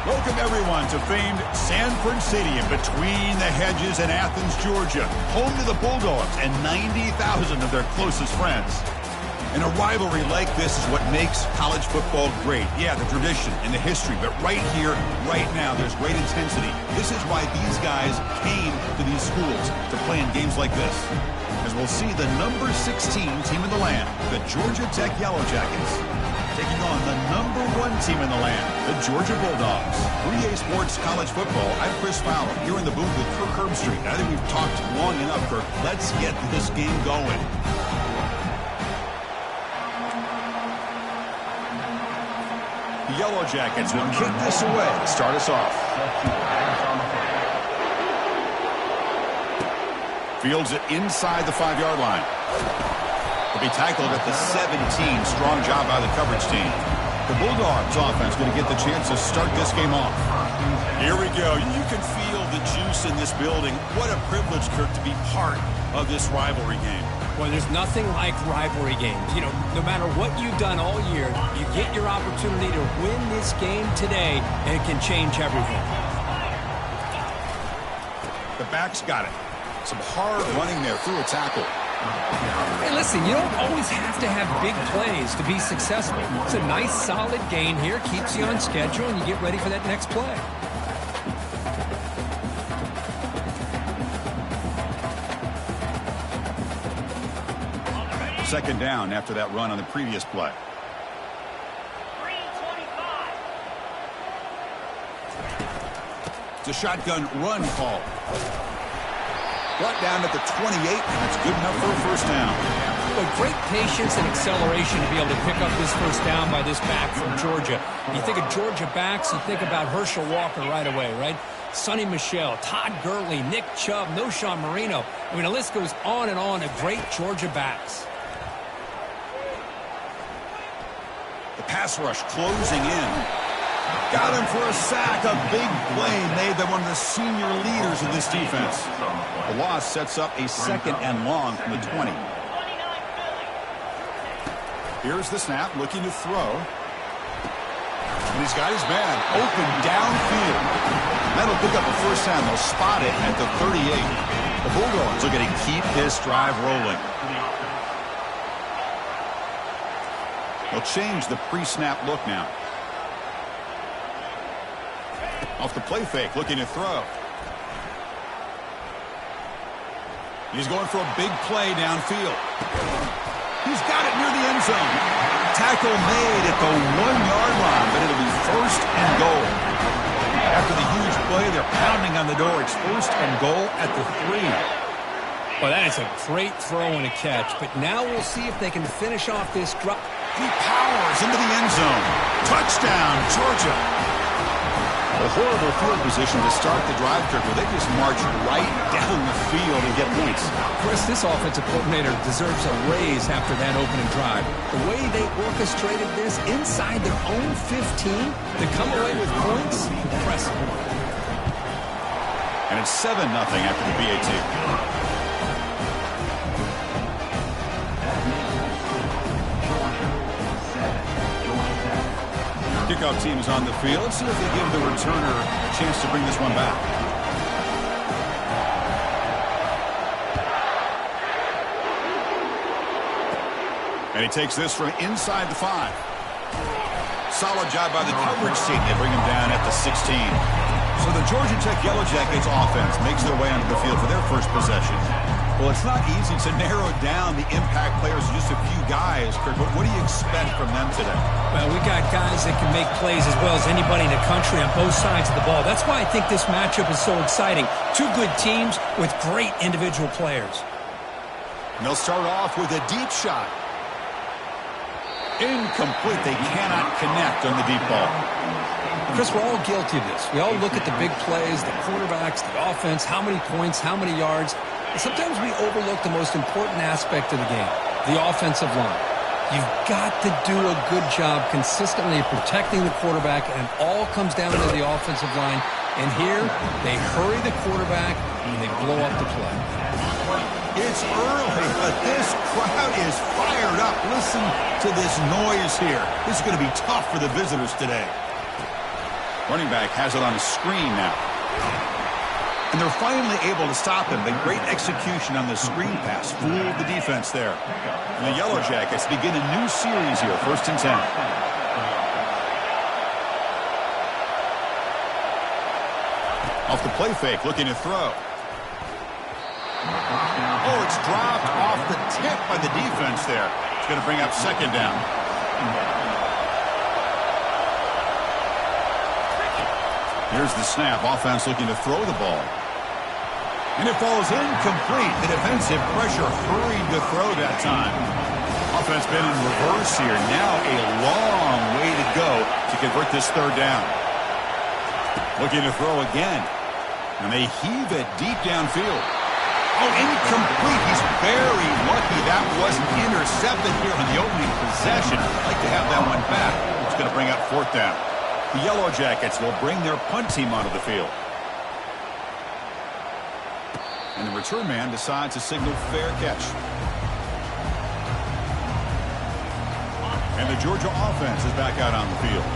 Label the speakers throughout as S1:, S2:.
S1: Welcome, everyone, to famed Sanford Stadium between the hedges in Athens, Georgia, home to the Bulldogs and 90,000 of their closest friends. And a rivalry like this is what makes college football great. Yeah, the tradition and the history, but right here, right now, there's great intensity. This is why these guys came to these schools to play in games like this. As we'll see the number 16 team in the land, the Georgia Tech Yellow Jackets, taking on the number 1 team in the land, the Georgia Bulldogs. 3A Sports College Football, I'm Chris Fowler, here in the booth with Kirk Herbstreit. I think we've talked long enough, Kirk. Let's get this game going. The Yellow Jackets will kick this away to start us off. Fields it inside the 5-yard line. Will be tackled at the 17. Strong job by the coverage team. The Bulldogs offense going to get the chance to start this game off. Here we go. You can feel the juice in this building. What a privilege, Kirk, to be part of this rivalry game.
S2: Well, there's nothing like rivalry games. You know, no matter what you've done all year, you get your opportunity to win this game today, and it can change everything.
S1: The backs got it. Some hard running there through a tackle.
S2: Hey, listen, you don't always have to have big plays to be successful. It's a nice, solid gain here, keeps you on schedule, and you get ready for that next play.
S1: Second down after that run on the previous play. It's a shotgun run call. Brought down at the 28, and it's good enough for a first down.
S2: But great patience and acceleration to be able to pick up this first down by this back from Georgia. You think of Georgia backs, you think about Herschel Walker right away, right? Sonny Michel, Todd Gurley, Nick Chubb, Noshawn Marino. I mean, the list goes on and on of great Georgia backs.
S1: The pass rush closing in. Got him for a sack. A big play made by one of the senior leaders of this defense. The loss sets up a 2nd and long from the 20. Here's the snap, looking to throw. And he's got his man open downfield. That'll pick up a first down. They'll spot it at the 38. The Bulldogs are going to keep this drive rolling. They'll change the pre-snap look now. Off the play fake, looking to throw. He's going for a big play downfield. He's got it near the end zone. Tackle made at the 1-yard line, but it'll be first and goal. After the huge play, they're pounding on the door. It's first and goal at the 3.
S2: Well, that is a great throw and a catch, but now we'll see if they can finish off this drop.
S1: He powers into the end zone. Touchdown, Georgia. A horrible field position to start the drive, Kirk, where they just march right down the field and get points.
S2: Chris, this offensive coordinator deserves a raise after that opening drive. The way they orchestrated this inside their own 15 to come away with points, impressive.
S1: And it's 7-0 after the BAT. Kickoff team is on the field. Let's see if they give the returner a chance to bring this one back. And he takes this from inside the 5. Solid job by the coverage team. They bring him down at the 16. So the Georgia Tech Yellow Jackets offense makes their way onto the field for their first possession. Well, it's not easy to narrow down the impact players, just a few guys, Kirk, but what do you expect from them today?
S2: Well, we got guys that can make plays as well as anybody in the country on both sides of the ball. That's why I think this matchup is so exciting. Two good teams with great individual players.
S1: And they'll start off with a deep shot. Incomplete. They cannot connect on the deep ball.
S2: Chris, we're all guilty of this. We all look at the big plays, the quarterbacks, the offense, how many points, how many yards. And sometimes we overlook the most important aspect of the game, the offensive line. You've got to do a good job consistently protecting the quarterback, and it all comes down to the offensive line. And here, they hurry the quarterback, and they blow up the play.
S1: It's early, but this crowd is fired up. Listen to this noise here. This is going to be tough for the visitors today. Running back has it on a screen now. And they're finally able to stop him. The great execution on the screen pass fooled the defense there. And the Yellow Jackets begin a new series here, 1st and 10. Off the play fake, looking to throw. Oh, it's dropped off the tip by the defense there. It's going to bring up 2nd down. Here's the snap. Offense looking to throw the ball. And it falls incomplete. The defensive pressure hurried to throw that time. Offense been in reverse here. Now a long way to go to convert this 3rd down. Looking to throw again. And they heave it deep downfield. Oh, incomplete. He's very lucky that wasn't intercepted here on the opening possession. I'd like to have that one back. It's going to bring up 4th down. The Yellow Jackets will bring their punt team onto the field. And the return man decides to signal fair catch. And the Georgia offense is back out on the field.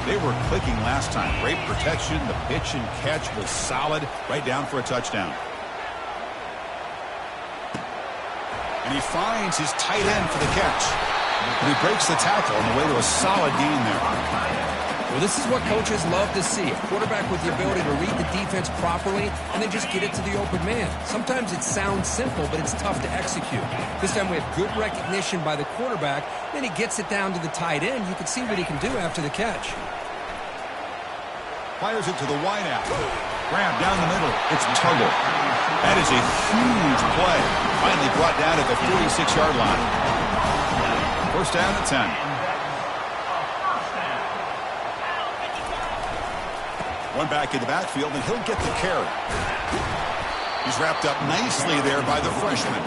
S1: They were clicking last time. Great protection. The pitch and catch was solid. Right down for a touchdown. And he finds his tight end for the catch. And he breaks the tackle on the way to a solid gain there.
S2: Well, this is what coaches love to see. A quarterback with the ability to read the defense properly and then just get it to the open man. Sometimes it sounds simple, but it's tough to execute. This time we have good recognition by the quarterback. Then he gets it down to the tight end. You can see what he can do after the catch.
S1: Fires it to the wideout. Grab down the middle. It's Tuggle. That is a huge play. Finally brought down at the 46-yard line. 1st down at 10. One back in the backfield, and he'll get the carry. He's wrapped up nicely there by the freshman.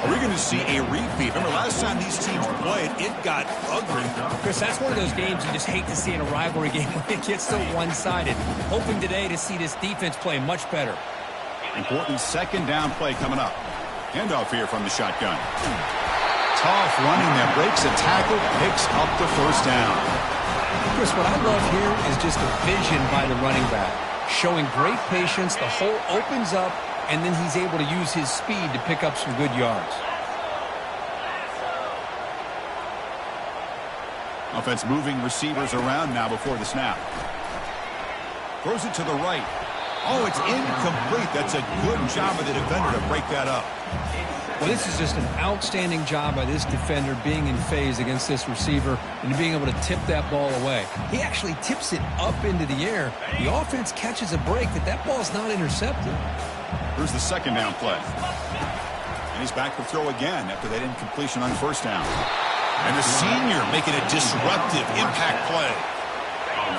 S1: Are we going to see a repeat? Remember, last time these teams played, it got ugly.
S2: Chris, that's one of those games you just hate to see in a rivalry game when it gets so one-sided. Hoping today to see this defense play much better.
S1: Important 2nd down play coming up. Handoff here from the shotgun. Tough running there. Breaks a tackle, picks up the 1st down.
S2: Chris, what I love here is just the vision by the running back. Showing great patience, the hole opens up, and then he's able to use his speed to pick up some good yards.
S1: Offense moving receivers around now before the snap. Throws it to the right. Oh, it's incomplete. That's a good job of the defender to break that up.
S2: Well, this is just an outstanding job by this defender being in phase against this receiver and being able to tip that ball away. He actually tips it up into the air. The offense catches a break, but that ball's not intercepted.
S1: Here's the 2nd down play. And he's back to throw again after that incompletion on 1st down. And the senior making a disruptive impact play.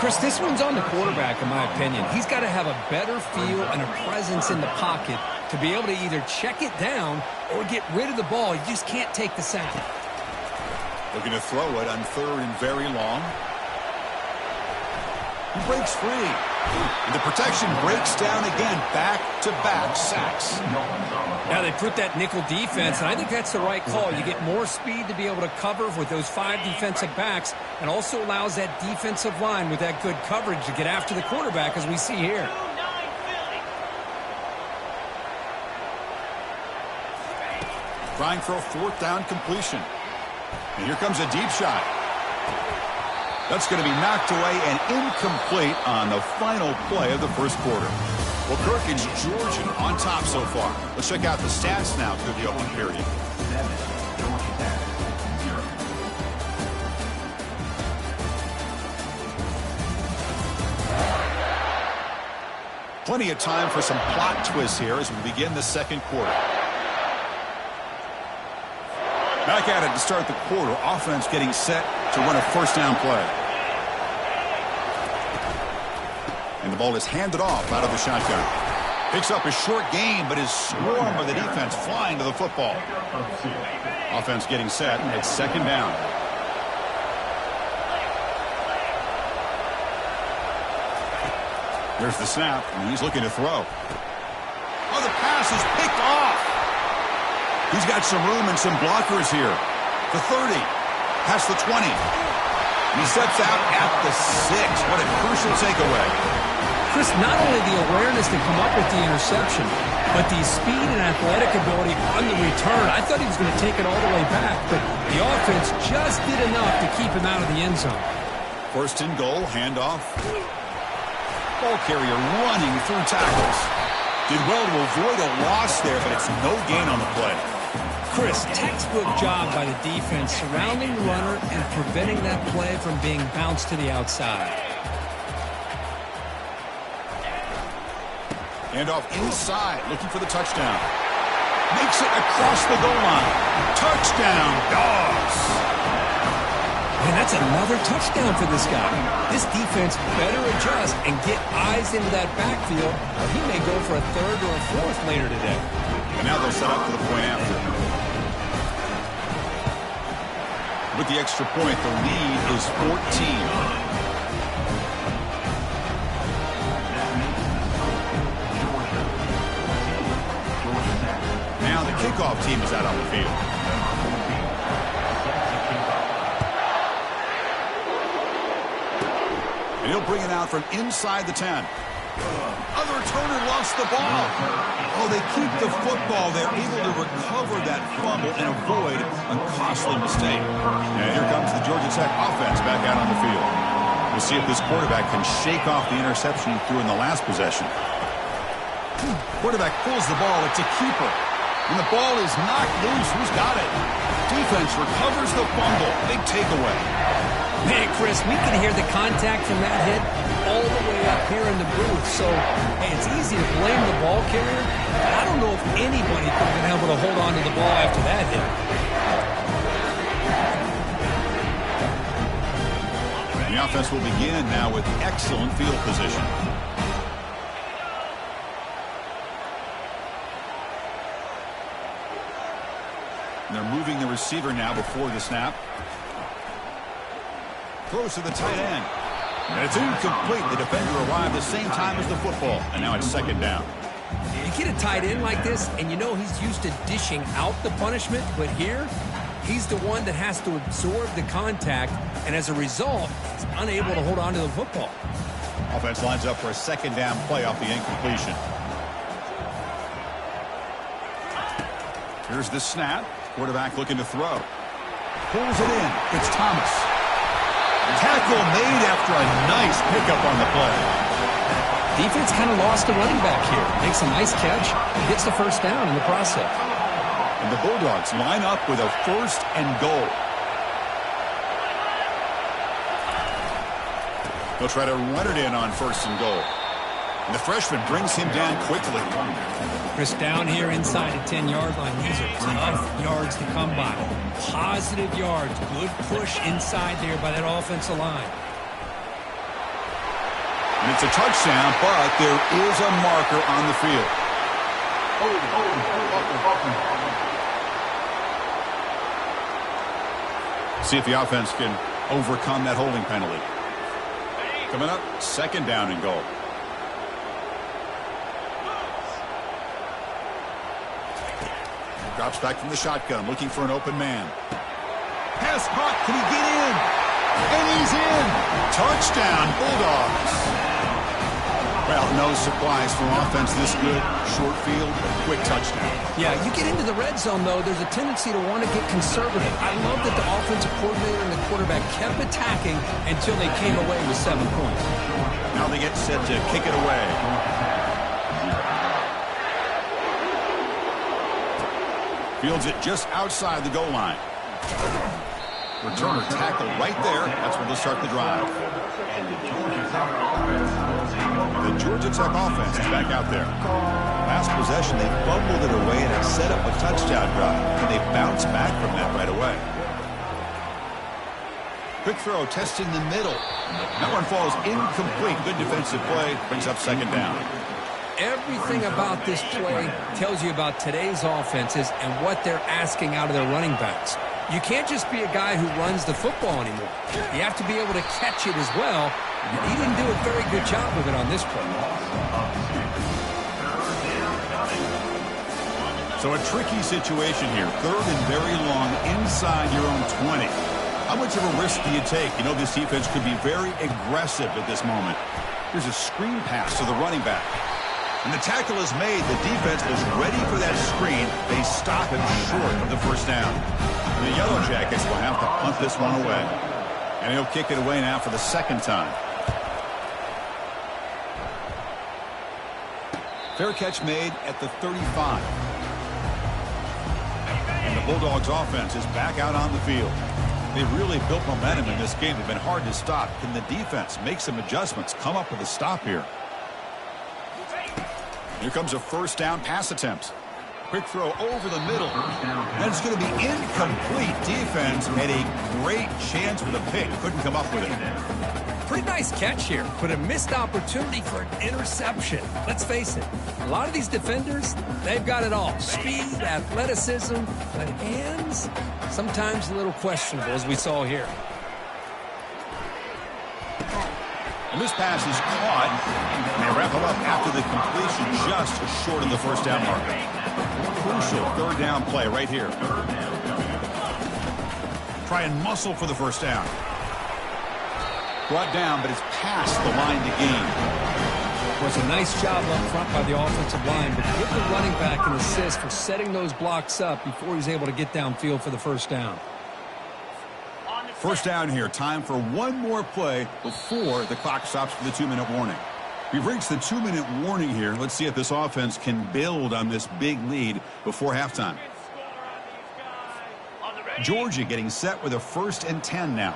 S2: Chris, this one's on the quarterback, in my opinion. He's got to have a better feel and a presence in the pocket to be able to either check it down or get rid of the ball. You just can't take the sack.
S1: Looking to throw it on 3rd and very long. He breaks free. And the protection breaks down again. Back-to-back sacks.
S2: Now they put that nickel defense, and I think that's the right call. You get more speed to be able to cover with those 5 defensive backs, and also allows that defensive line with that good coverage to get after the quarterback, as we see here.
S1: Trying for a 4th down completion. And here comes a deep shot. That's going to be knocked away and incomplete on the final play of the 1st quarter. Well, Kirk, it's Georgia on top so far. Let's check out the stats now through the opening period. Plenty of time for some plot twists here as we begin the 2nd quarter. Back at it to start the quarter. Offense getting set to run a 1st down play. And the ball is handed off out of the shotgun. Picks up a short gain, but is swarmed by the defense flying to the football. Offense getting set at 2nd down. There's the snap, and he's looking to throw. Oh, the pass is picked off. He's got some room and some blockers here. The 30, past the 20. He steps out at the 6. What a crucial takeaway.
S2: Chris, not only the awareness to come up with the interception, but the speed and athletic ability on the return. I thought he was going to take it all the way back, but the offense just did enough to keep him out of the end zone.
S1: First and goal, handoff. Ball carrier running through tackles. Did well to avoid a loss there, but it's no gain on the play.
S2: Chris, textbook job by the defense surrounding the runner and preventing that play from being bounced to the outside.
S1: Handoff inside, looking for the touchdown. Makes it across the goal line. Touchdown, Dogs.
S2: And that's another touchdown for this guy. This defense better adjust and get eyes into that backfield, or he may go for a third or a fourth later today.
S1: And now they'll set up for the point after. With the extra point, the lead is 14. Now the kickoff team is out on the field. And he'll bring it out from inside the 10. Other returner lost the ball. Oh, they keep the football. They're able to recover that fumble and avoid a costly mistake. And here comes the Georgia Tech offense back out on the field. We'll see if this quarterback can shake off the interception he threw in the last possession. Quarterback pulls the ball. It's a keeper. When the ball is knocked loose, who's got it? Defense recovers the fumble. Big takeaway.
S2: Man, Chris, we can hear the contact from that hit all the way up here in the booth. So, hey, it's easy to blame the ball carrier. But I don't know if anybody could have been able to hold on to the ball after that hit.
S1: The offense will begin now with excellent field position. And they're moving the receiver now before the snap. Throws to the tight end. And it's incomplete. The defender arrived the same time as the football. And now it's second down.
S2: You get a tight end like this, and you know he's used to dishing out the punishment. But here, he's the one that has to absorb the contact. And as a result, he's unable to hold on to the football.
S1: Offense lines up for a second down play off the incompletion. Here's the snap. Quarterback looking to throw. Pulls it in. It's Thomas. Tackle made after a nice pickup on the play.
S2: Defense kind of lost the running back here. Makes a nice catch. Gets the first down in the process.
S1: And the Bulldogs line up with a first and goal. They'll try to run it in on first and goal. And the freshman brings him down quickly.
S2: Chris, down here inside the 10-yard line, these are tough yards to come by. Positive yards. Good push inside there by that offensive line.
S1: And it's a touchdown, but there is a marker on the field. See if the offense can overcome that holding penalty. Coming up, second down and goal. Drops back from the shotgun, looking for an open man. Pass caught. Can he get in? And he's in. Touchdown, Bulldogs. Well, no surprise for offense this good. Short field, quick touchdown.
S2: Yeah, you get into the red zone, though, there's a tendency to want to get conservative. I love that the offensive coordinator and the quarterback kept attacking until they came away with 7 points.
S1: Now they get set to kick it away. Fields it just outside the goal line. Returner tackle right there. That's where they'll start the drive. The Georgia Tech offense is back out there. Last possession, they fumbled it away and have set up a touchdown drive. And they bounce back from that right away. Quick throw, testing the middle. That one falls incomplete. Good defensive play. Brings up second down.
S2: Everything about this play tells you about today's offenses and what they're asking out of their running backs. You can't just be a guy who runs the football anymore. You have to be able to catch it as well. And he didn't do a very good job of it on this play.
S1: So a tricky situation here. Third and very long inside your own 20. How How much of a risk do you take? You know this defense could be very aggressive at this moment. Here's a screen pass to the running back. And the tackle is made. The defense was ready for that screen. They stop him short of the first down. The Yellow Jackets will have to punt this one away. And he'll kick it away now for the second time. Fair catch made at the 35. And the Bulldogs offense is back out on the field. They really built momentum in this game. They've been hard to stop. Can the defense make some adjustments, come up with a stop here? Here comes a first down pass attempt. Quick throw over the middle. And it's going to be incomplete. Defense had a great chance with a pick. Couldn't come up with it.
S2: Pretty nice catch here, but a missed opportunity for an interception. Let's face it, a lot of these defenders, they've got it all. Speed, athleticism, but hands, sometimes a little questionable, as we saw here.
S1: And this pass is caught, and they wrap him up after the completion just short of the first down marker. Crucial third down play right here. Try and muscle for the first down. Brought down, but it's past the line to gain.
S2: Was a nice job up front by the offensive line, but give the running back an assist for setting those blocks up before he's able to get downfield for the first down.
S1: First down here. Time for one more play before the clock stops for the 2-minute warning. We've reached the 2-minute warning here. Let's see if this offense can build on this big lead before halftime. Georgia getting set with a 1st and 10 now.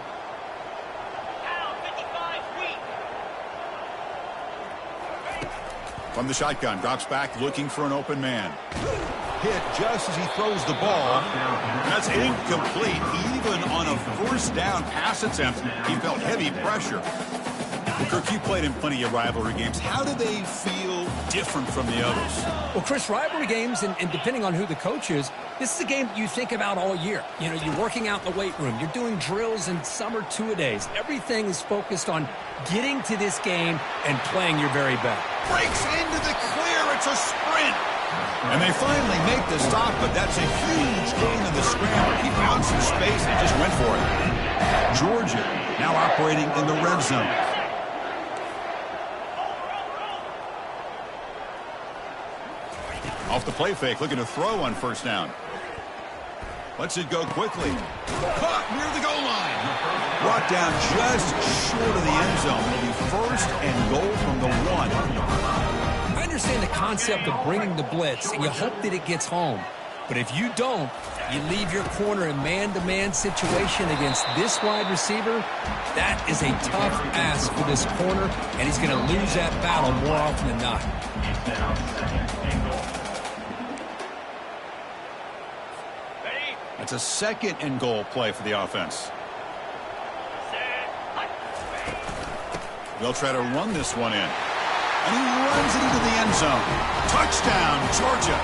S1: From the shotgun, drops back looking for an open man. Hit just as he throws the ball. That's incomplete. Even on a first down pass attempt, he felt heavy pressure. Kirk, you played in plenty of rivalry games. How do they feel different from the others?
S2: Well, Chris, rivalry games, and depending on who the coach is, this is a game you think about all year. You know, you're working out in the weight room. You're doing drills and summer two-a-days. Everything is focused on getting to this game and playing your very best.
S1: Breaks into the clear. It's a sprint. And they finally make the stop, but that's a huge gain in the scramble. He found some space and just went for it. Georgia now operating in the red zone. Off the play fake, looking to throw on first down. Lets it go quickly. Caught near the goal line. Brought down just short of the end zone. It'll be 1st and goal from the 1.
S2: I understand the concept of bringing the blitz, and you hope that it gets home. But if you don't, you leave your corner in man-to-man situation against this wide receiver. That is a tough ask for this corner, and he's going to lose that battle more often than not.
S1: It's a 2nd and goal play for the offense. They'll try to run this one in. And he runs it into the end zone. Touchdown, Georgia.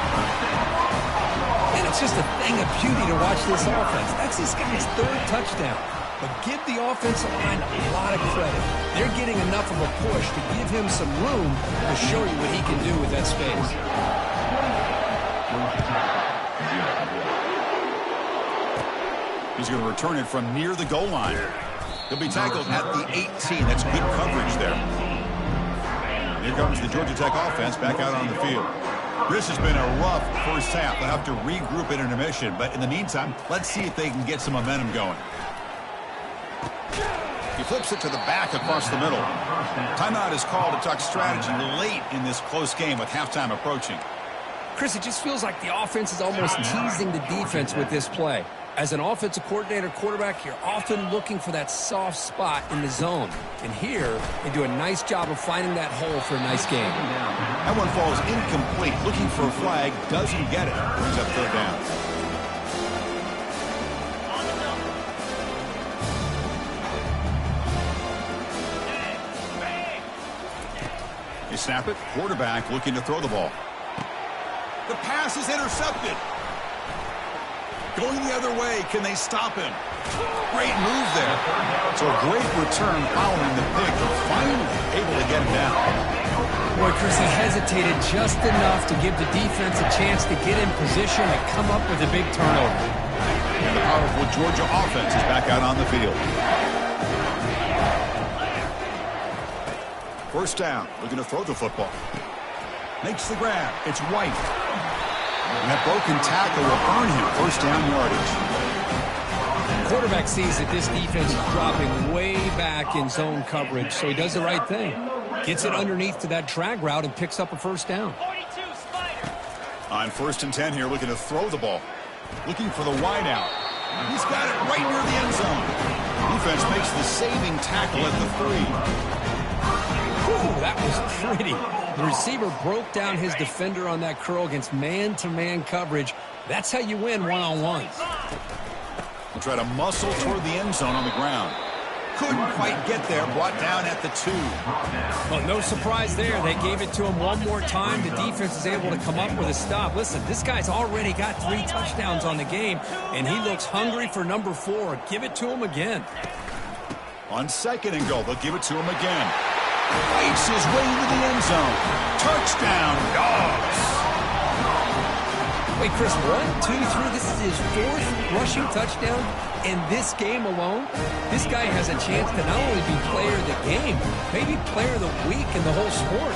S2: And it's just a thing of beauty to watch this offense. That's this guy's 3rd touchdown. But give the offensive line a lot of credit. They're getting enough of a push to give him some room to show you what he can do with that space.
S1: He's going to return it from near the goal line. He'll be tackled at the 18. That's good coverage there. Here comes the Georgia Tech offense back out on the field. This has been a rough first half. They'll have to regroup at intermission. But in the meantime, let's see if they can get some momentum going. He flips it to the back across the middle. Timeout is called to talk strategy late in this close game with halftime approaching.
S2: Chris, it just feels like the offense is almost teasing the defense with this play. As an offensive coordinator, quarterback, you're often looking for that soft spot in the zone. And here, they do a nice job of finding that hole for a nice game.
S1: That one falls incomplete. Looking for a flag, doesn't get it. Brings up 3rd down. They snap it. Quarterback looking to throw the ball. The pass is intercepted. Going the other way. Can they stop him? Great move there. So a great return following the pick. They're finally able to get him down.
S2: Boy, Chris, he hesitated just enough to give the defense a chance to get in position and come up with a big turnover.
S1: And the powerful Georgia offense is back out on the field. First down, looking to throw the football. Makes the grab. It's White. And that broken tackle will earn him first down yardage.
S2: Quarterback sees that this defense is dropping way back in zone coverage, so he does the right thing. Gets it underneath to that drag route and picks up a first down.
S1: On 1st and 10 here, looking to throw the ball. Looking for the wide out. He's got it right near the end zone. Defense makes the saving tackle at the 3.
S2: Ooh, that was pretty. The receiver broke down his defender on that curl against man-to-man coverage. That's how you win one-on-ones.
S1: We'll try to muscle toward the end zone on the ground. Couldn't quite get there, brought down at the 2.
S2: Well, no surprise there. They gave it to him one more time. The defense is able to come up with a stop. Listen, this guy's already got 3 touchdowns on the game, and he looks hungry for number 4. Give it to him again.
S1: On 2nd and goal, they'll give it to him again. Fights his way into the end zone. Touchdown, Dogs.
S2: Wait, Chris, 1, 2, 3. This is his 4th rushing touchdown in this game alone. This guy has a chance to not only be player of the game, maybe player of the week in the whole sport.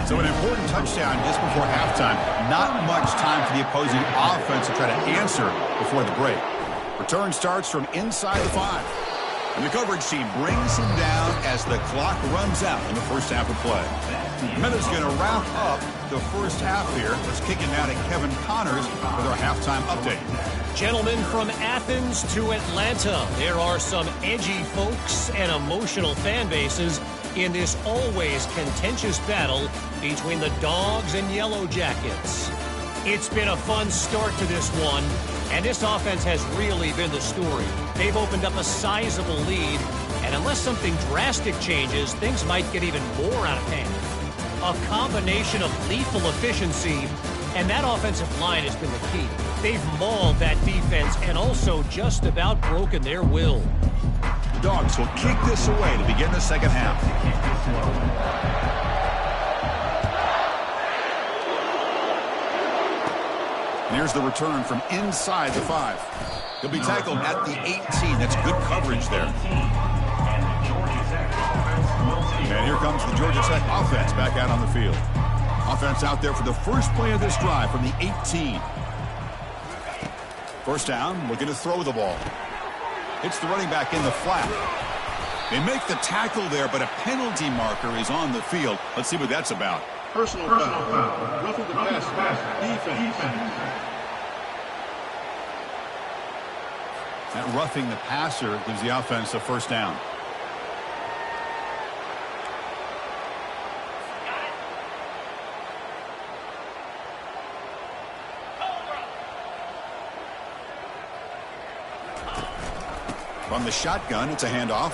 S1: So an important touchdown just before halftime. Not much time for the opposing offense to try to answer before the break. Return starts from inside the 5. And the coverage team brings him down as the clock runs out in the first half of play. Minutes going to wrap up the first half here. Let's kick it now to Kevin Connors with our halftime update.
S3: Gentlemen, from Athens to Atlanta, there are some edgy folks and emotional fan bases in this always contentious battle between the Dogs and Yellow Jackets. It's been a fun start to this one, and this offense has really been the story. They've opened up a sizable lead, and unless something drastic changes, things might get even more out of hand. A combination of lethal efficiency, and that offensive line has been the key. They've mauled that defense and also just about broken their will.
S1: The Dogs will kick this away to begin the second half. And here's the return from inside the 5. He'll be tackled at the 18. That's good coverage there. And here comes the Georgia Tech offense back out on the field. Offense out there for the first play of this drive from the 18. First down, looking to throw the ball. Hits the running back in the flat. They make the tackle there, but a penalty marker is on the field. Let's see what that's about.
S4: Personal foul. Roughing the passer. Defense.
S1: That roughing the passer gives the offense a first down. From the shotgun, it's a handoff.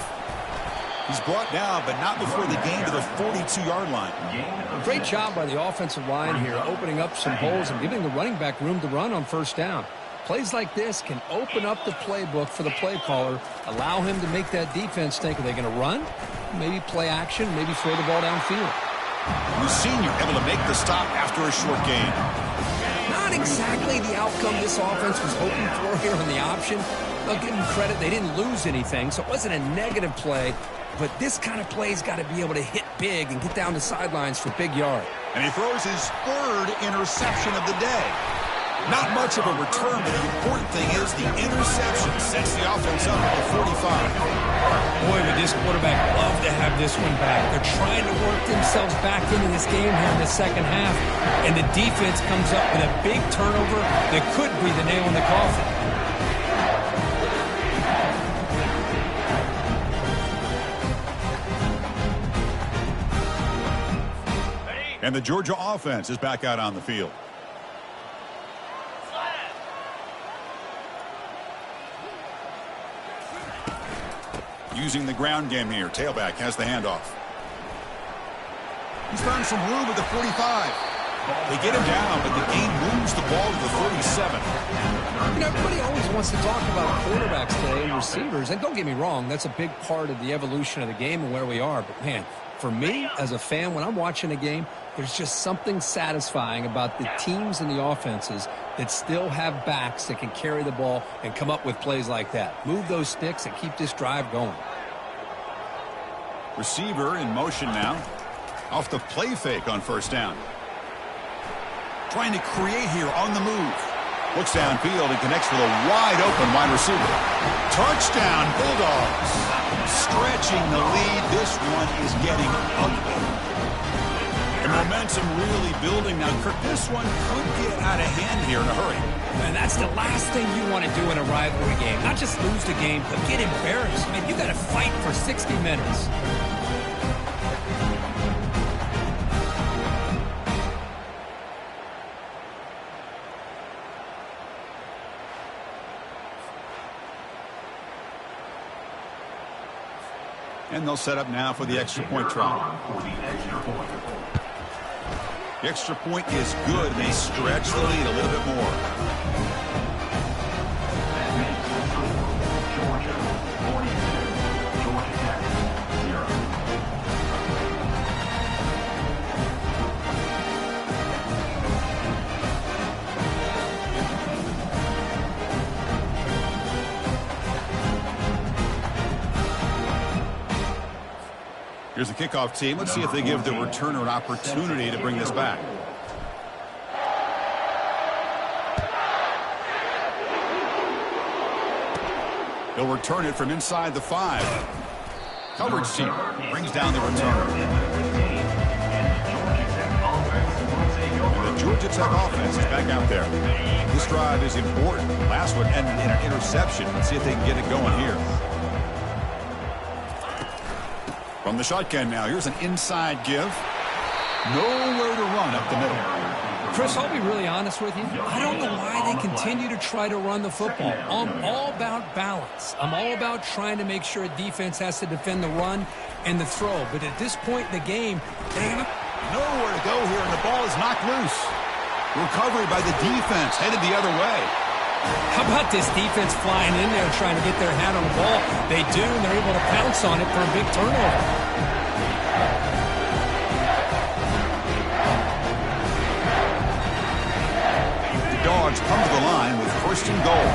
S1: He's brought down, but not before the gain to the 42-yard line.
S2: Great job by the offensive line here, opening up some holes and giving the running back room to run on first down. Plays like this can open up the playbook for the play caller, allow him to make that defense think, are they going to run? Maybe play action, maybe throw the ball downfield.
S1: The senior able to make the stop after a short gain.
S2: Not exactly the outcome this offense was hoping for here on the option. I'll give them credit, they didn't lose anything, so it wasn't a negative play. But this kind of play's got to be able to hit big and get down the sidelines for big yard.
S1: And he throws his 3rd interception of the day. Not much of a return, but the important thing is the interception sets the offense up at the 45.
S2: Boy, would this quarterback love to have this one back. They're trying to work themselves back into this game here in the second half, and the defense comes up with a big turnover that could be the nail in the coffin.
S1: And the Georgia offense is back out on the field. Using the ground game here. Tailback has the handoff. He's found some room at the 45. They get him down, but the game moves the ball to the 37.
S2: You know, everybody always wants to talk about quarterbacks today and receivers. And don't get me wrong, that's a big part of the evolution of the game and where we are. But, man, For me, as a fan, when I'm watching a game, there's just something satisfying about the teams and the offenses that still have backs that can carry the ball and come up with plays like that. Move those sticks and keep this drive going.
S1: Receiver in motion now. Off the play fake on first down. Trying to create here on the move. Looks downfield and connects with a wide-open wide receiver. Touchdown, Bulldogs. Stretching the lead. This one is getting ugly. The momentum really building now. Kirk, this one could get out of hand here in a hurry.
S2: And that's the last thing you want to do in a rivalry game. Not just lose the game, but get embarrassed. Man, you got to fight for 60 minutes.
S1: And they'll set up now for the extra point try. The extra point is good, and they stretch the lead a little bit more. Here's the kickoff team. Let's see if they give the returner an opportunity to bring this back. They'll return it from inside the 5. Coverage team brings down the returner. And the Georgia Tech offense is back out there. This drive is important. Last one ended in an interception. Let's see if they can get it going here. From the shotgun now, here's an inside give. Nowhere to run up the middle.
S2: Chris, I'll be really honest with you. I don't know why they continue to try to run the football. I'm all about balance. I'm all about trying to make sure a defense has to defend the run and the throw. But at this point in the game, they have
S1: nowhere to go here, and the ball is knocked loose. Recovery by the defense, headed the other way.
S2: How about this defense flying in there trying to get their hand on the ball? They do, and they're able to pounce on it for a big turnover.
S1: The Dogs come to the line with first and goal.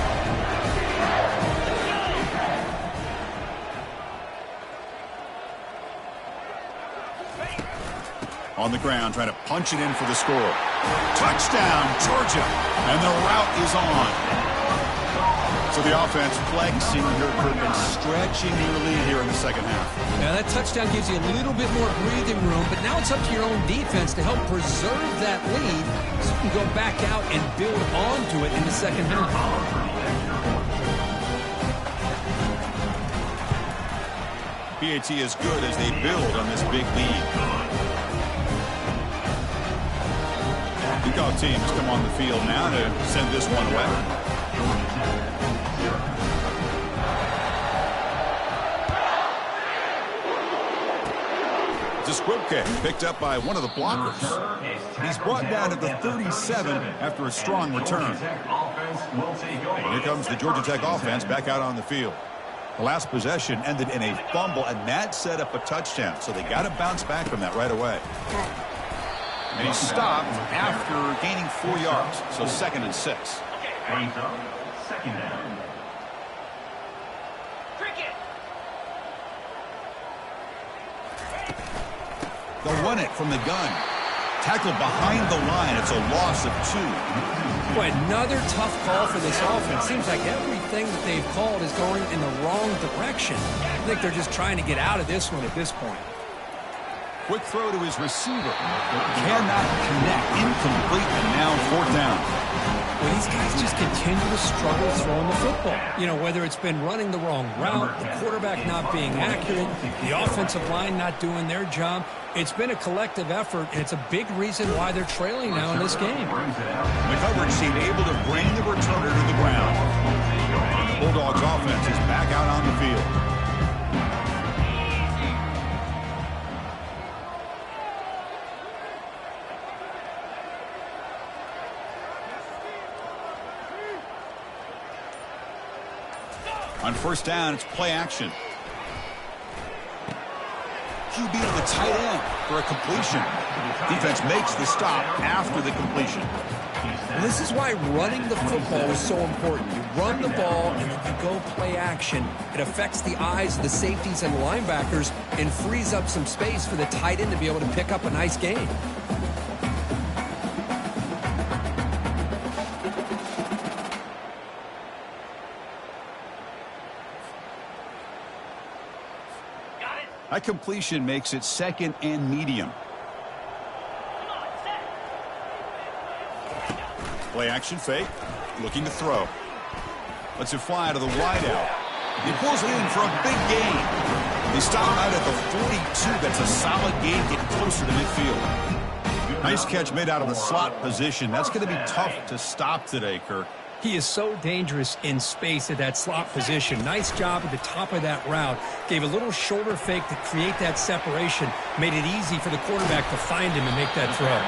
S1: On the ground, trying to punch it in for the score. Touchdown, Georgia. And the route is on. So the offense flexing here, and stretching their lead here in the second half.
S2: Now that touchdown gives you a little bit more breathing room, but now it's up to your own defense to help preserve that lead so you can go back out and build onto it in the second half.
S1: PAT is good as they build on this big lead. Kickoff teams come on the field now to send this one away. It's a squib kick picked up by one of the blockers. He's brought down to the 37 after a strong return. And here comes the Georgia Tech offense back out on the field. The last possession ended in a fumble, and that set up a touchdown. So they got to bounce back from that right away. And he stopped after gaining 4 yards. So 2nd and 6.
S4: Second down.
S1: They'll run it from the gun. Tackled behind the line. It's a loss of 2.
S2: Boy, another tough call for this offense. Seems like everything that they've called is going in the wrong direction. I think they're just trying to get out of this one at this point.
S1: Quick throw to his receiver. Cannot connect. Incomplete, and now 4th down.
S2: Well, these guys just continue to struggle throwing the football. You know, whether it's been running the wrong route, the quarterback not being accurate, the offensive line not doing their job. It's been a collective effort, and it's a big reason why they're trailing now in this game.
S1: The coverage team able to bring the returner to the ground. And the Bulldogs offense is back out on the field. On first down, it's play action. QB to the tight end for a completion. Defense makes the stop after the completion.
S2: This is why running the football is so important. You run the ball and then you go play action. It affects the eyes of the safeties and linebackers and frees up some space for the tight end to be able to pick up a nice gain.
S1: That completion makes it second and medium. Play action fake, looking to throw. Lets it fly to the wideout. He pulls it in for a big gain. They stop him out at the 42. That's a solid gain, getting closer to midfield. Nice catch made out of the slot position. That's going to be tough to stop today, Kirk.
S2: He is so dangerous in space at that slot position. Nice job at the top of that route. Gave a little shoulder fake to create that separation. Made it easy for the quarterback to find him and make that throw.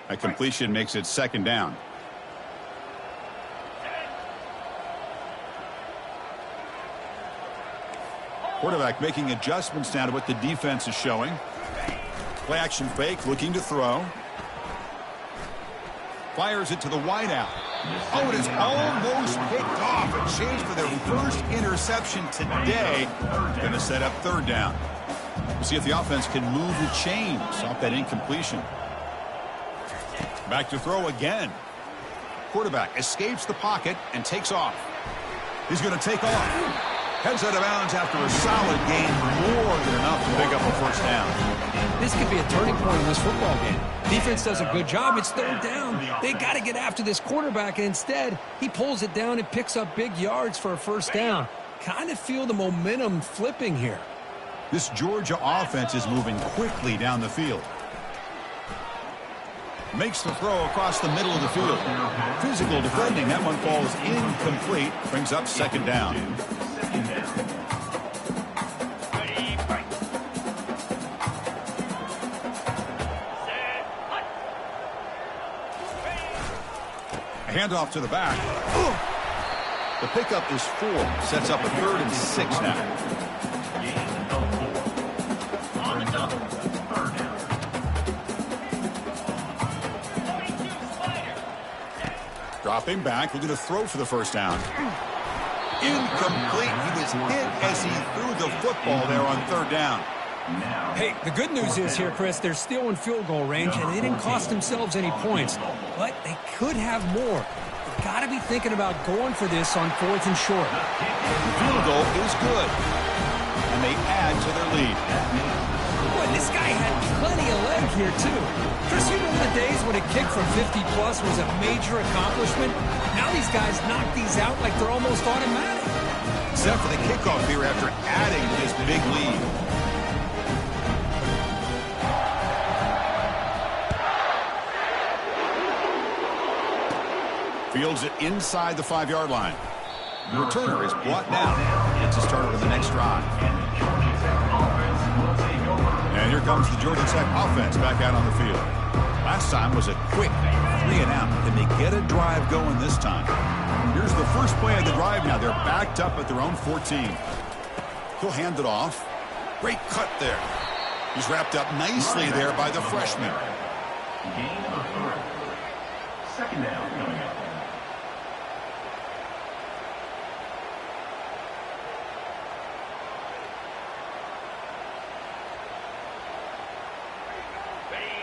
S1: A completion makes it second down. Quarterback making adjustments now to what the defense is showing. Play action fake, looking to throw. Fires it to the wideout. Oh, it is almost picked off. A change for their first interception today. Going to set up third down. We'll see if the offense can move the chains off that incompletion. Back to throw again. Quarterback escapes the pocket and takes off. He's going to take off. Heads out of bounds after a solid gain, more than enough to pick up a first down.
S2: This could be a turning point in this football game. Defense does a good job. It's third down. They got to get after this quarterback, and instead, he pulls it down and picks up big yards for a first down. Kind of feel the momentum flipping here.
S1: This Georgia offense is moving quickly down the field. Makes the throw across the middle of the field. Physical defending. That one falls incomplete. Brings up second down. A handoff to the back. The pickup is 4. Sets up a 3rd and 6 now. Dropping back, looking to throw for the first down. Incomplete. He was hit as he threw the football there on third down.
S2: Hey, the good news is here, Chris, they're still in field goal range, and they didn't cost themselves any points. But they could have more. They've got to be thinking about going for this on 4th and short.
S1: The field goal is good. And they add to their lead.
S2: Boy, this guy had plenty of leg here, too. Chris, you remember the days when a kick from 50-plus was a major accomplishment? Now these guys knock these out like they're almost automatic.
S1: Except for the kickoff here after adding to this big lead. Fields it inside the 5-yard line. The returner is brought down. Gets a starter on the next drive. And here comes the Georgia Tech offense back out on the field. Last time was a quick 3 and out. Can they get a drive going this time? Here's the first play of the drive now. They're backed up at their own 14. He'll hand it off. Great cut there. He's wrapped up nicely there by the freshman.
S4: Gain of 3. Second down coming up.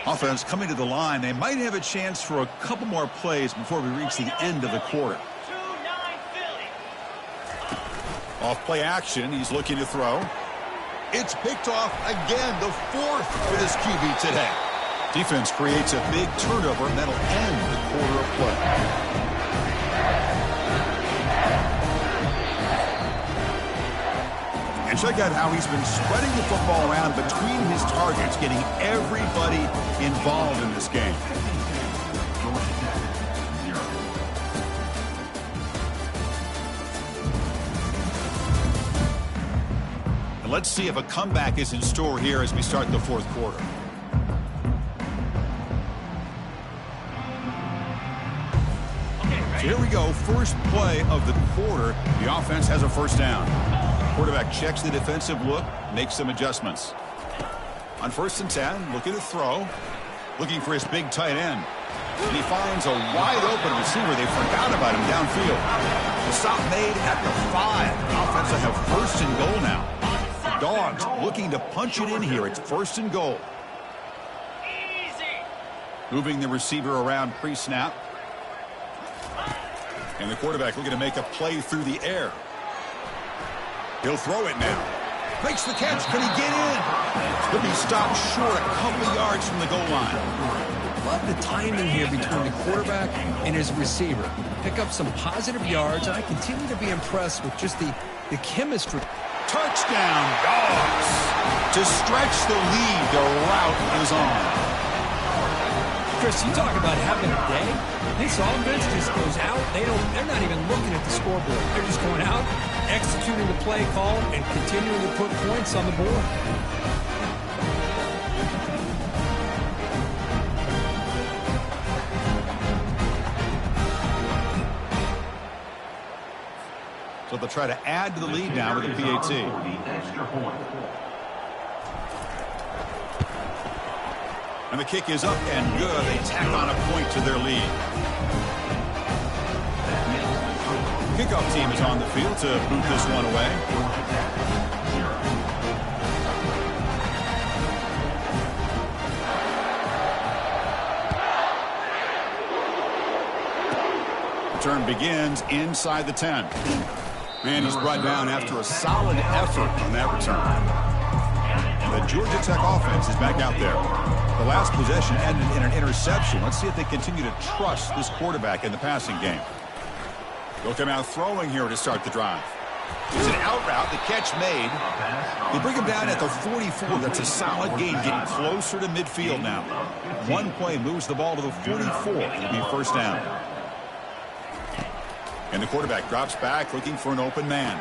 S1: Offense coming to the line. They might have a chance for a couple more plays before we reach the end of the quarter. Off play action. He's looking to throw. It's picked off again. The 4th for this QB today. Defense creates a big turnover, and that'll end the quarter of play. And check out how he's been spreading the football around between his targets, getting everybody involved in this game. And let's see if a comeback is in store here as we start the fourth quarter. So here we go, first play of the quarter. The offense has a first down. Quarterback checks the defensive look, makes some adjustments. On 1st and 10, looking to throw. Looking for his big tight end. And he finds a wide open receiver. They forgot about him downfield. The stop made at the 5. The offense will have 1st and goal now. The Dogs looking to punch it in here. It's 1st and goal. Moving the receiver around pre-snap. And the quarterback looking to make a play through the air. He'll throw it now. Makes the catch. Can he get in? He'll be stopped short a couple yards from the goal line.
S2: Love the timing here between the quarterback and his receiver. Pick up some positive yards, and I continue to be impressed with just the chemistry.
S1: Touchdown, Dogs. To stretch the lead, the route is on.
S2: Chris, you talk about having a day. This offense just goes out. They're not even looking at the scoreboard. They're just going out, executing the play call, and continuing to put points on the board.
S1: So they'll try to add to the lead now with the PAT. And the kick is up and good. They tack on a point to their lead. Kickoff team is on the field to boot this one away. Return begins inside the 10. And he's brought down after a solid effort on that return. And the Georgia Tech offense is back out there. The last possession ended in an interception. Let's see if they continue to trust this quarterback in the passing game. They'll come out throwing here to start the drive. It's an out route. The catch made. They bring him down at the 44. That's a solid gain, getting closer to midfield now. One play moves the ball to the 44. It'll be 1st down. And the quarterback drops back, looking for an open man.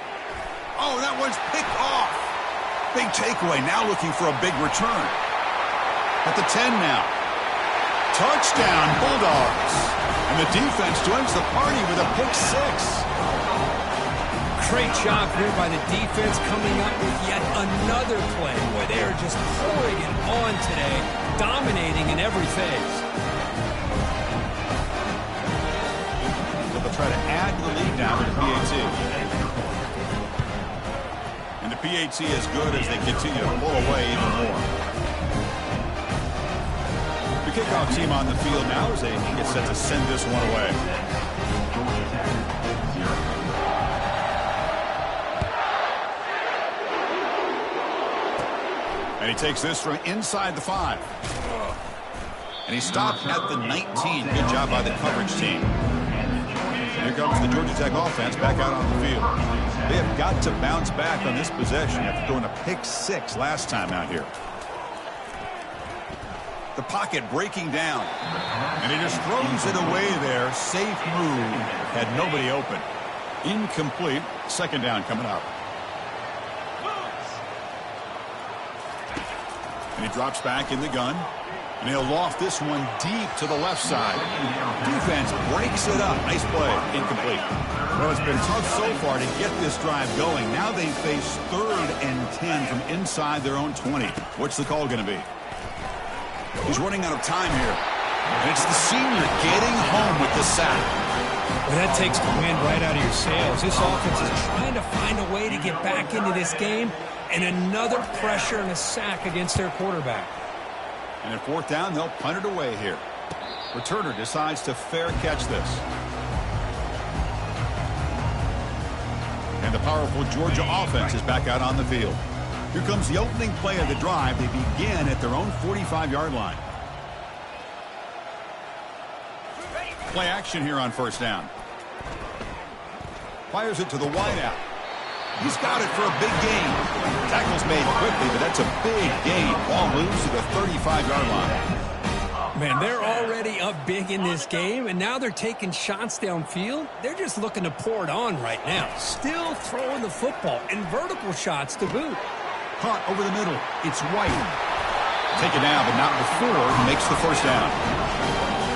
S1: Oh, that one's picked off. Big takeaway. Now looking for a big return. At the 10 now. Touchdown, Bulldogs. And the defense joins the party with a pick 6.
S2: Great job here by the defense coming up with yet another play. Boy, they are just pouring it on today, dominating in every phase.
S1: So they'll try to add to the lead now with the PAT. And the PAT is good as they continue to pull away even more. The kickoff team on the field now as they get set to send this one away. And he takes this from inside the 5. And he stopped at the 19. Good job by the coverage team. Here comes the Georgia Tech offense back out on the field. They have got to bounce back on this possession after throwing a pick 6 last time out here. The pocket breaking down. And he just throws it away there. Safe move. Had nobody open. Incomplete. 2nd down coming up. And he drops back in the gun. And he'll loft this one deep to the left side. Defense breaks it up. Nice play. Incomplete. Well, it's been tough so far to get this drive going. Now they face 3rd and 10 from inside their own 20. What's the call going to be? He's running out of time here. And it's the senior getting home with the sack.
S2: Well, that takes the wind right out of your sails. This offense is trying to find a way to get back into this game. And another pressure and a sack against their quarterback.
S1: And at 4th down, they'll punt it away here. Returner decides to fair catch this. And the powerful Georgia offense is back out on the field. Here comes the opening play of the drive. They begin at their own 45-yard line. Play action here on 1st down. Fires it to the wideout. He's got it for a big gain. Tackle's made quickly, but that's a big gain. Ball moves to the 35-yard line.
S2: Man, they're already up big in this game, and now they're taking shots downfield. They're just looking to pour it on right now. Still throwing the football, and vertical shots to boot.
S1: Caught over the middle. It's White. Take it now, but not before he makes the first down.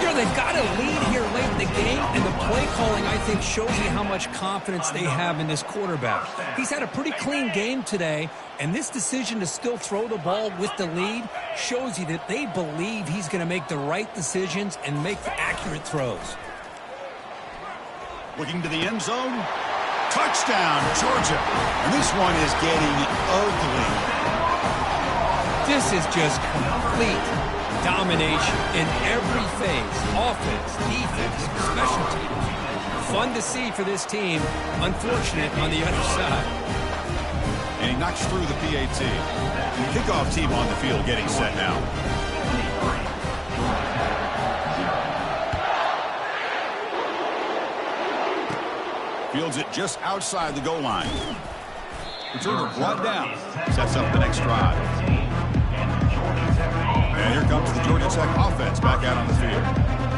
S2: You know, they've got a lead here late in the game, and the play calling, I think, shows you how much confidence they have in this quarterback. He's had a pretty clean game today, and this decision to still throw the ball with the lead shows you that they believe he's going to make the right decisions and make the accurate throws.
S1: Looking to the end zone. Touchdown, Georgia. And this one is getting ugly.
S2: This is just complete domination in every phase. Offense, defense, special teams. Fun to see for this team. Unfortunate on the other side.
S1: And he knocks through the PAT. The kickoff team on the field getting set now. Fields it just outside the goal line. Returner brought down. Sets up the next drive. And here comes the Georgia Tech offense back out on the field.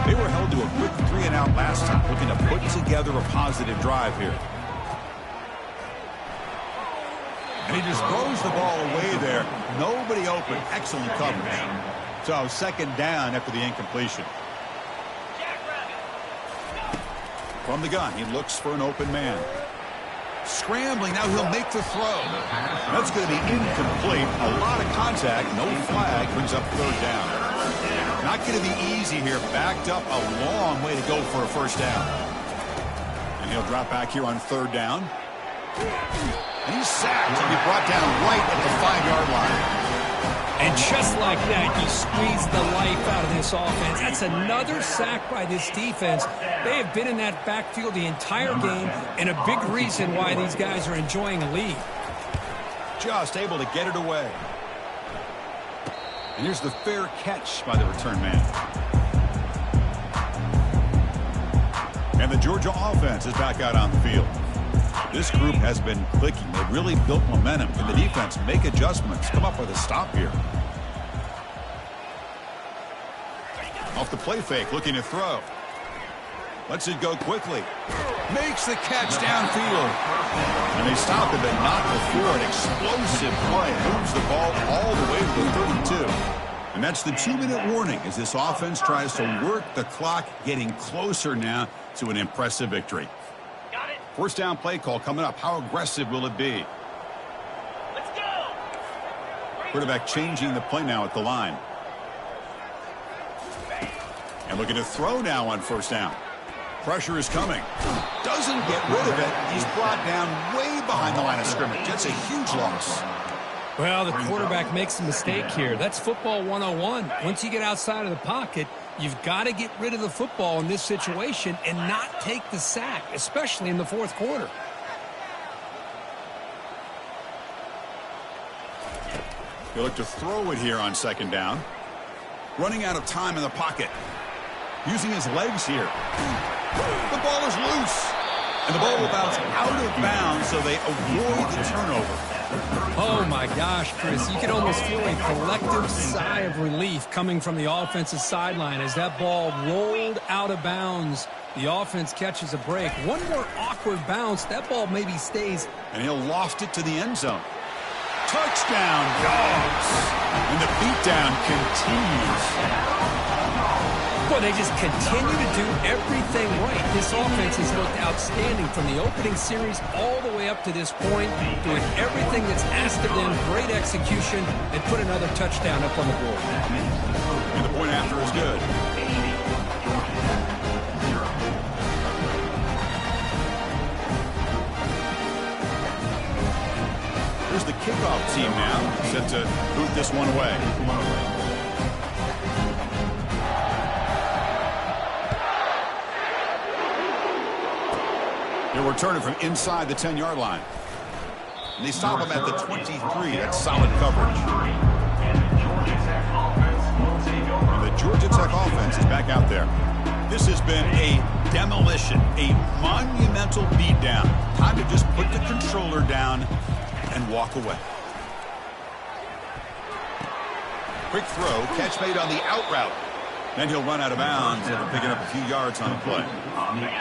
S1: They were held to a quick 3-and-out last time, looking to put together a positive drive here. And he just throws the ball away there. Nobody open. Excellent coverage. So second down after the incompletion. From the gun, he looks for an open man. Scrambling, now he'll make the throw. That's going to be incomplete. A lot of contact, no flag, brings up third down. Not going to be easy here. Backed up a long way to go for a first down. And he'll drop back here on third down. And he's sacked. He'll be brought down right at the 5-yard line.
S2: And just like that, you squeeze the life out of this offense. That's another sack by this defense. They have been in that backfield the entire game, and a big reason why these guys are enjoying a lead.
S1: Just able to get it away. And here's the fair catch by the return man. And the Georgia offense is back out on the field. This group has been clicking. They've really built momentum. Can the defense make adjustments? Come up with a stop here. Off the play fake, looking to throw. Lets it go quickly. Makes the catch downfield. And they stop it, but not before an explosive play. Moves the ball all the way to the 32. And that's the 2-minute warning as this offense tries to work the clock, getting closer now to an impressive victory. First down play call coming up. How aggressive will it be?
S3: Let's go.
S1: Quarterback changing the play now at the line. And looking to throw now on first down. Pressure is coming. Doesn't get rid of it. He's brought down way behind the line of scrimmage. That's a huge loss.
S2: Well, the quarterback makes a mistake here. That's football 101. Once you get outside of the pocket, you've got to get rid of the football in this situation and not take the sack, especially in the fourth quarter.
S1: He'll look to throw it here on second down. Running out of time in the pocket. Using his legs here. The ball is loose. And the ball will bounce out of bounds, so they avoid the turnover.
S2: Oh, my gosh, Chris. You can almost feel a collective sigh of relief coming from the offensive sideline as that ball rolled out of bounds. The offense catches a break. One more awkward bounce. That ball maybe stays.
S1: And he'll loft it to the end zone. Touchdown, Dogs. And the beatdown continues.
S2: Boy, they just continue to do everything right. This offense has looked outstanding from the opening series all the way up to this point, doing everything that's asked of them, great execution, and put another touchdown up on the board.
S1: And the point after is good. Here's the kickoff team now, set to boot this one away. They'll return it from inside the 10-yard line. And they stop him at the 23. That's solid coverage. And the Georgia Tech offense is back out there. This has been a demolition, a monumental beatdown. Time to just put the controller down and walk away. Quick throw, catch made on the out route. Then he'll run out of bounds after picking up a few yards on the play.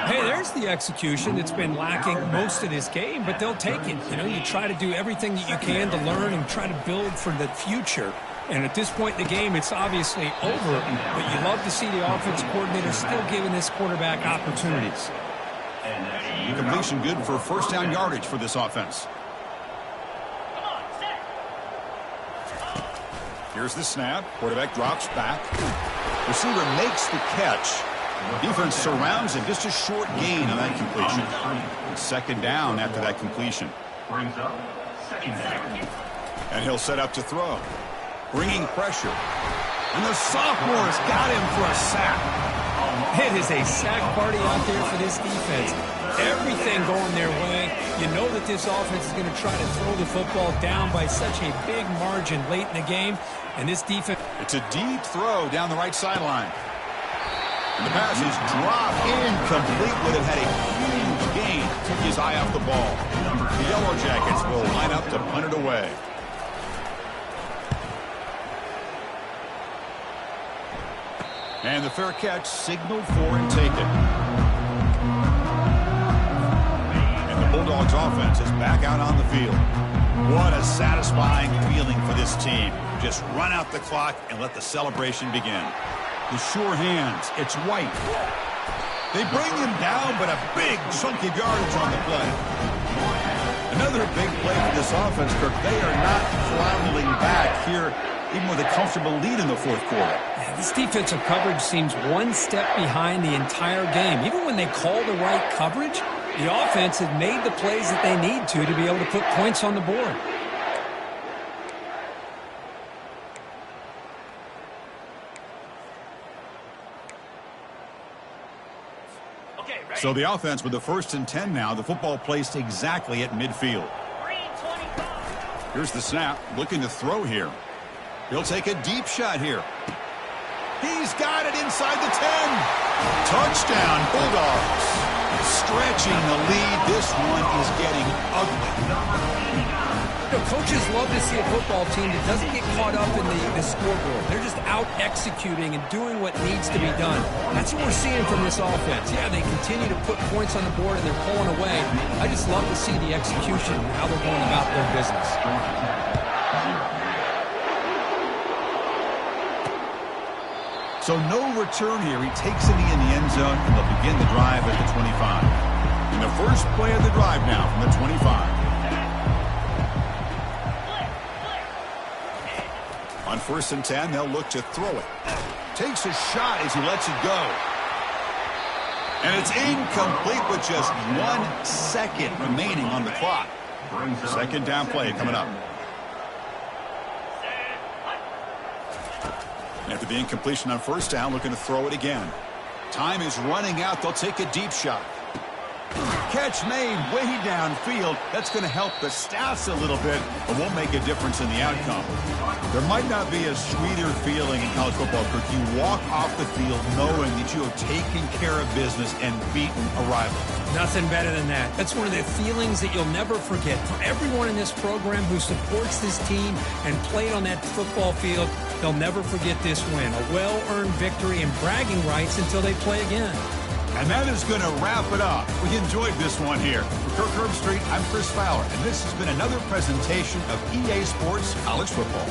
S2: Hey, there's the execution. It's been lacking most of this game, but they'll take it. You know, you try to do everything that you can to learn and try to build for the future. And at this point in the game, it's obviously over, but you love to see the offense coordinator still giving this quarterback opportunities.
S1: Completion good for first down yardage for this offense. Here's the snap. Quarterback drops back. Receiver makes the catch. Defense surrounds him. Just a short gain on that completion. Second down after that completion.
S4: Brings up second down.
S1: And he'll set up to throw. Bringing pressure. And the sophomore's got him for a sack.
S2: It is a sack party out there for this defense. Everything going their way. You know that this offense is going to try to throw the football down by such a big margin late in the game. And this defense...
S1: It's a deep throw down the right sideline. And the pass is dropped incomplete. Would have had a huge gain. Took his eye off the ball. The Yellow Jackets will line up to punt it away. And the fair catch signaled for and taken. And the Bulldogs offense is back out on the field. What a satisfying feeling for this team. Just run out the clock and let the celebration begin. The sure hands, it's White. They bring him down, but a big chunk of yardage on the play. Another big play for this offense, Kirk. They are not floundering back here, even with a comfortable lead in the fourth quarter.
S2: This defensive coverage seems one step behind the entire game. Even when they call the right coverage, the offense has made the plays that they need to be able to put points on the board.
S1: So the offense with the 1st and 10 now. The football placed exactly at midfield. Here's the snap. Looking to throw here. He'll take a deep shot here. He's got it inside the 10. Touchdown, Bulldogs. Stretching the lead. This one is getting ugly.
S2: You know, coaches love to see a football team that doesn't get caught up in the scoreboard. They're just out executing and doing what needs to be done. That's what we're seeing from this offense. Yeah, they continue to put points on the board and they're pulling away. I just love to see the execution and how they're going about their business.
S1: So no return here. He takes a knee in the end zone, and they'll begin the drive at the 25. In the first play of the drive now from the 25. On 1st and 10, they'll look to throw it. Takes a shot as he lets it go. And it's incomplete with just 1 second remaining on the clock. Second down play coming up. After the incompletion on 1st down, looking to throw it again. Time is running out. They'll take a deep shot. Catch made way downfield. That's going to help the stats a little bit, but won't make a difference in the outcome. There might not be a sweeter feeling in college football, Kirk. You walk off the field knowing that you have taken care of business and beaten a rival.
S2: Nothing better than that. That's one of the feelings that you'll never forget. For everyone in this program who supports this team and played on that football field, they'll never forget this win. A well-earned victory and bragging rights until they play again.
S1: And that is going to wrap it up. We enjoyed this one here. For Kirk Herbstreit, I'm Chris Fowler, and this has been another presentation of EA Sports College Football.